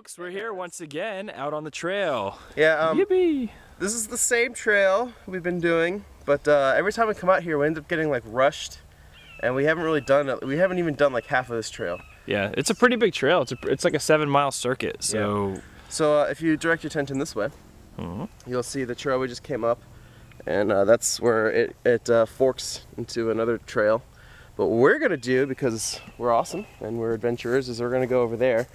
folks, we're here once again out on the trail. Yeah, Yippee! This is the same trail we've been doing, but every time we come out here we end up getting like rushed, and we haven't even done like half of this trail. Yeah, it's a pretty big trail. It's like a 7-mile circuit, so... Yeah. So if you direct your attention this way, you'll see the trail we just came up, and that's where it forks into another trail. But what we're gonna do, because we're awesome and we're adventurers, is we're gonna go over there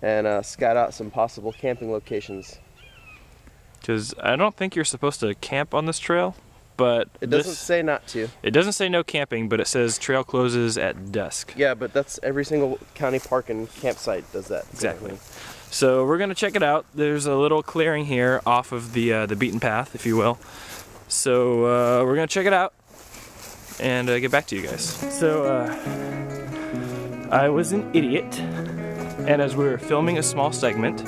and scout out some possible camping locations. Because I don't think you're supposed to camp on this trail, but it doesn't say not to. It doesn't say no camping, but it says trail closes at dusk. Yeah, but that's every single county park and campsite does that. Exactly. So we're gonna check it out. There's a little clearing here off of the beaten path, if you will. So we're gonna check it out and get back to you guys. So I was an idiot, and as we were filming a small segment,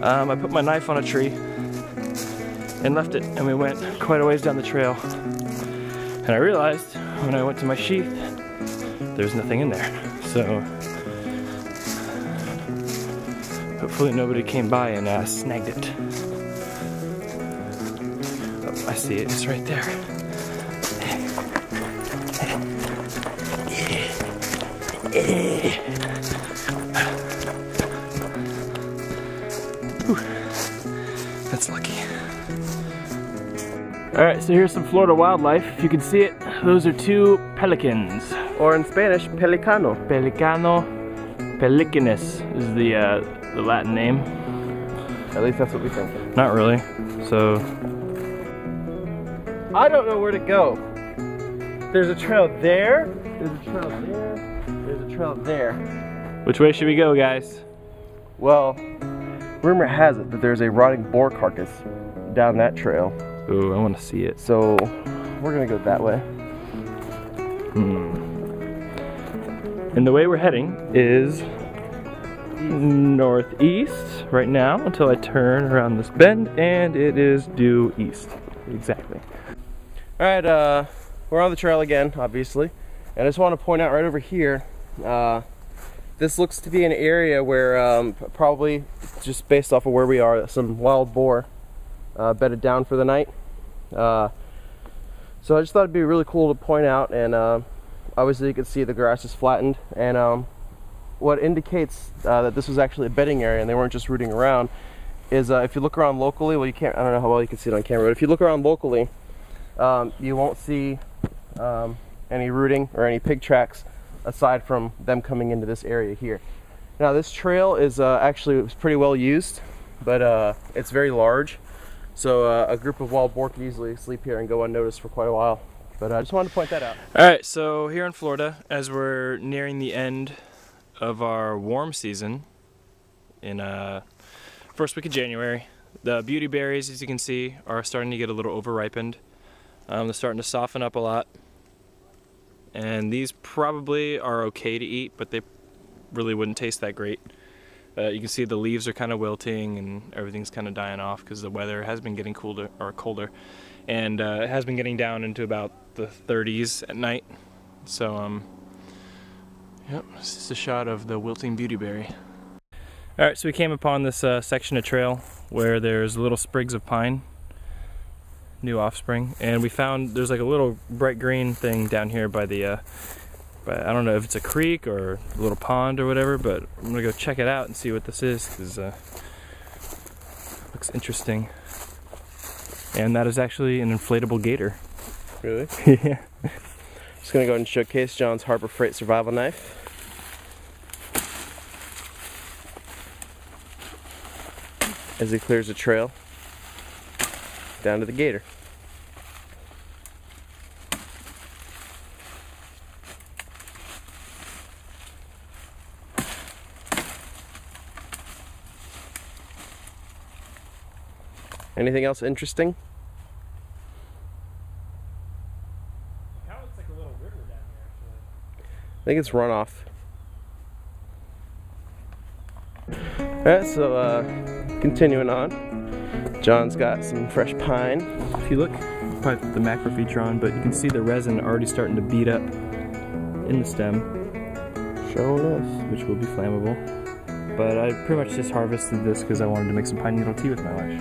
I put my knife on a tree and left it, and we went quite a ways down the trail. And I realized when I went to my sheath, there's nothing in there. So hopefully nobody came by and snagged it. Oh, I see it, it's right there. That's lucky. Alright, so here's some Florida wildlife. If you can see it, those are 2 pelicans. Or in Spanish, pelicano. Pelicano pelicanus is the Latin name. At least that's what we think. Not really. So I don't know where to go. There's a trail there, there's a trail there, there's a trail there. Which way should we go, guys? Well, rumor has it that there's a rotting boar carcass down that trail. Ooh, I want to see it. So we're gonna go that way. And the way we're heading is northeast right now until I turn around this bend, and it is due east. Exactly. Alright, we're on the trail again, obviously. And I just want to point out right over here, this looks to be an area where probably just based off of where we are, some wild boar bedded down for the night. So I just thought it'd be really cool to point out, and obviously you can see the grass is flattened, and what indicates that this was actually a bedding area and they weren't just rooting around is if you look around locally, well, you can't, I don't know how well you can see it on camera, but if you look around locally, you won't see any rooting or any pig tracks aside from them coming into this area here. Now this trail is actually pretty well used, but it's very large, so a group of wild boar could easily sleep here and go unnoticed for quite a while. But I just wanted to point that out. Alright, so here in Florida, as we're nearing the end of our warm season in first week of January, the beauty berries, as you can see, are starting to get a little over-ripened. They're starting to soften up a lot. And these probably are okay to eat, but they really wouldn't taste that great. You can see the leaves are kind of wilting and everything's kind of dying off because the weather has been getting colder, and it has been getting down into about the 30s at night. So, yep, this is a shot of the wilting beautyberry. Alright, so we came upon this section of trail where there's little sprigs of pine, new offspring, and we found there's like a little bright green thing down here by the I don't know if it's a creek or a little pond or whatever, but I'm gonna go check it out and see what this is, because it looks interesting. And that is actually an inflatable gator. Really? Yeah. Just gonna go ahead and showcase John's Harbor Freight survival knife. As he clears the trail down to the gator. Anything else interesting? It kind of looks like a little river down here, actually. I think it's runoff. Alright, so continuing on. John's got some fresh pine. If you look, probably put the macro feature on, but you can see the resin already starting to beat up in the stem. Showing us. Which will be flammable. but I pretty much just harvested this because I wanted to make some pine needle tea with my lunch.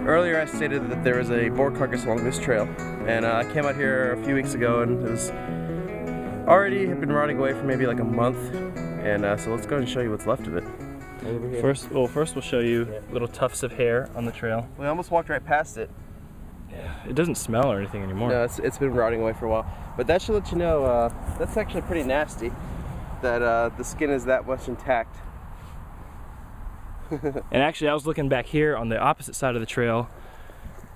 Earlier I stated that there was a boar carcass along this trail, and I came out here a few weeks ago and it was already had been rotting away for maybe like a month, and so let's go and show you what's left of it. First we'll show you little tufts of hair on the trail. We almost walked right past it. Yeah, it doesn't smell or anything anymore. No, it's been rotting away for a while, but that should let you know that's actually pretty nasty, that the skin is that much intact. And actually I was looking back here on the opposite side of the trail,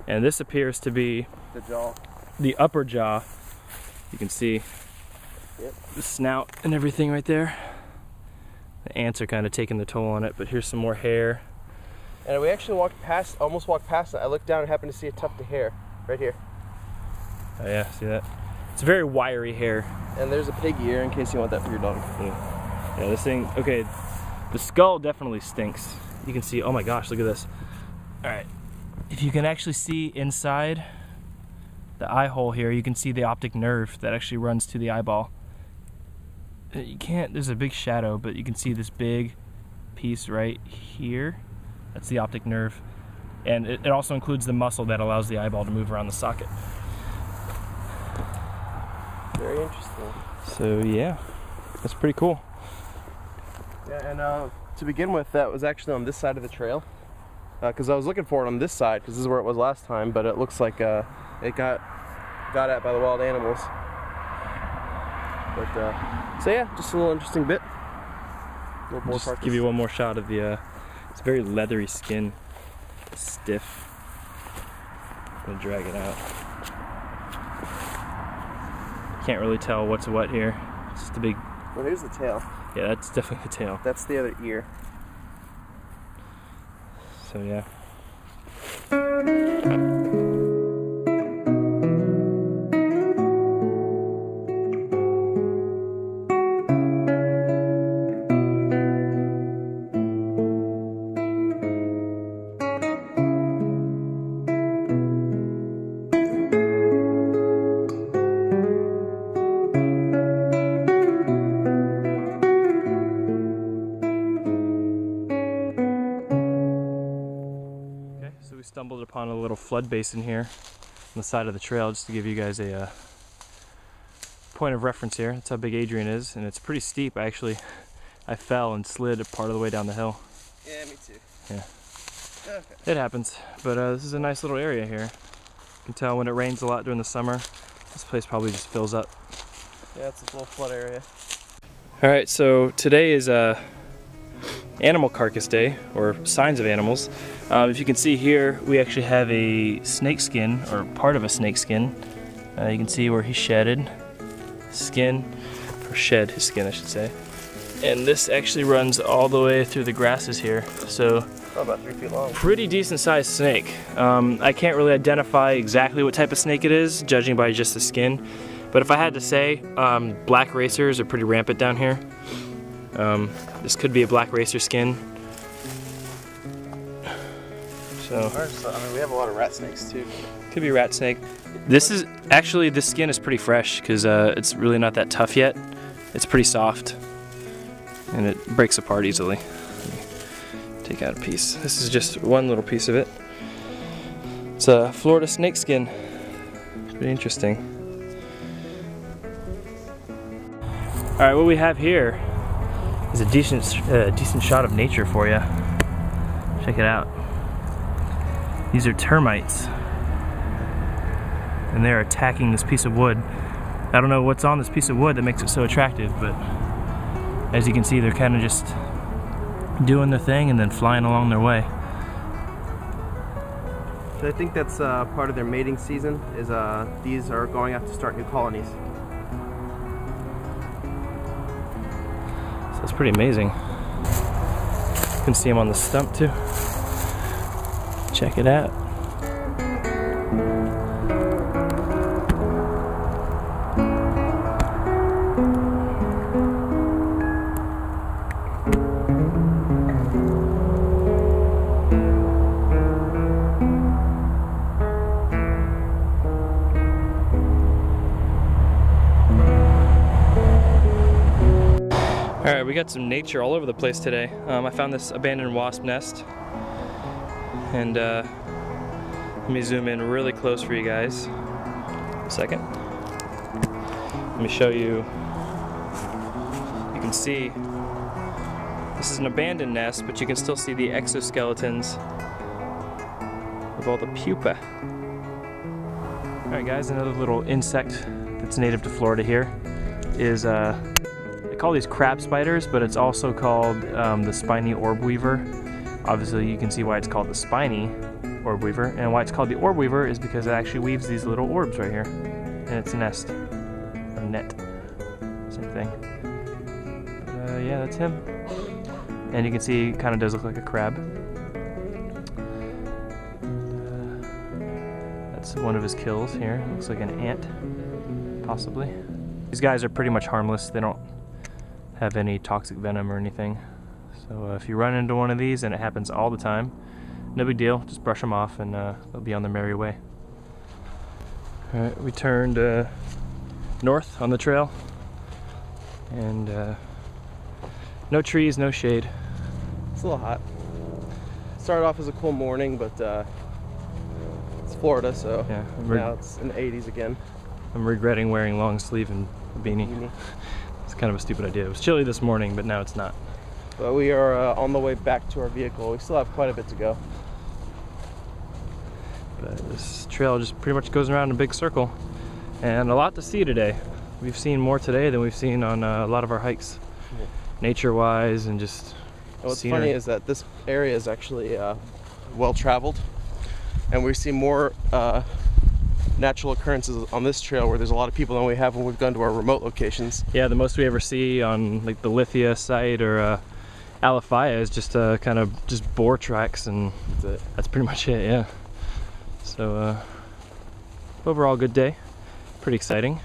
and this appears to be the jaw, the upper jaw. You can see the snout and everything right there. The ants are kind of taking the toll on it, but here's some more hair. And we actually almost walked past it. I looked down and happened to see a tuft of hair right here. Oh yeah, see that? It's very wiry hair. And there's a pig ear in case you want that for your dog. Yeah, this thing, okay, the skull definitely stinks. You can see, oh my gosh, look at this. All right, if you can actually see inside the eye hole here, you can see the optic nerve that actually runs to the eyeball. You can't, there's a big shadow, but you can see this big piece right here. That's the optic nerve. And it also includes the muscle that allows the eyeball to move around the socket. Very interesting. So yeah, that's pretty cool. Yeah, and to begin with, that was actually on this side of the trail, because I was looking for it on this side because this is where it was last time, but it looks like it got at by the wild animals. But so yeah, just a little interesting bit. Just give you one more shot of the it's very leathery skin, stiff. I'm gonna drag it out. Can't really tell what's what here. It's just a big. Well, here's the tail. Yeah, that's definitely the tail. That's the other ear. So yeah. We stumbled upon a little flood basin here on the side of the trail, just to give you guys a point of reference here. That's how big Adrian is, and it's pretty steep. I fell and slid part of the way down the hill. Yeah, me too. Yeah. Okay. It happens, but this is a nice little area here. You can tell when it rains a lot during the summer, this place probably just fills up. Yeah, it's a little flood area. Alright, so today is Animal Carcass Day, or Signs of Animals. If you can see here, we actually have a snake skin, or part of a snake skin. You can see where he shedded skin, or shed his skin I should say. And this actually runs all the way through the grasses here. So about 3 feet long. Pretty decent sized snake. I can't really identify exactly what type of snake it is, judging by just the skin. But if I had to say, black racers are pretty rampant down here. This could be a black racer skin. So I mean, we have a lot of rat snakes too. Could be rat snake. This skin is pretty fresh because it's really not that tough yet. It's pretty soft and it breaks apart easily. Take out a piece. This is just one little piece of it. It's a Florida snake skin. It's pretty interesting. All right, what we have here is a decent shot of nature for you. Check it out. These are termites, and they're attacking this piece of wood. I don't know what's on this piece of wood that makes it so attractive, but as you can see, they're kind of just doing their thing and then flying along their way. So I think that's part of their mating season, is these are going out to start new colonies. So it's pretty amazing. You can see them on the stump too. Check it out. Alright, we got some nature all over the place today. I found this abandoned wasp nest. And let me zoom in really close for you guys. A second. Let me show you. You can see this is an abandoned nest, but you can still see the exoskeletons of all the pupa. Alright guys, another little insect that's native to Florida here is they call these crab spiders, but it's also called the spiny orb weaver. Obviously you can see why it's called the spiny orb weaver, and why it's called the orb weaver is because it actually weaves these little orbs right here in its nest, or net, same thing. But, yeah, that's him. And you can see he kind of does look like a crab. That's one of his kills here. Looks like an ant, possibly. These guys are pretty much harmless. They don't have any toxic venom or anything. So if you run into one of these, and it happens all the time, no big deal. Just brush them off and they'll be on their merry way. Alright, we turned north on the trail. And no trees, no shade. It's a little hot. Started off as a cool morning, but it's Florida, so yeah, now it's in the 80s again. I'm regretting wearing long sleeve and a beanie. It's kind of a stupid idea. It was chilly this morning, but now it's not. But we are on the way back to our vehicle. We still have quite a bit to go. But this trail just pretty much goes around in a big circle. And a lot to see today. We've seen more today than we've seen on a lot of our hikes. Yeah. Nature-wise and just what's scenery. Funny is that this area is actually well-traveled. And we see more natural occurrences on this trail where there's a lot of people than we have when we've gone to our remote locations. Yeah, the most we ever see on like the Lithia site or Alafaya is just kind of just boar tracks, and that's pretty much it, yeah. So overall good day, pretty exciting.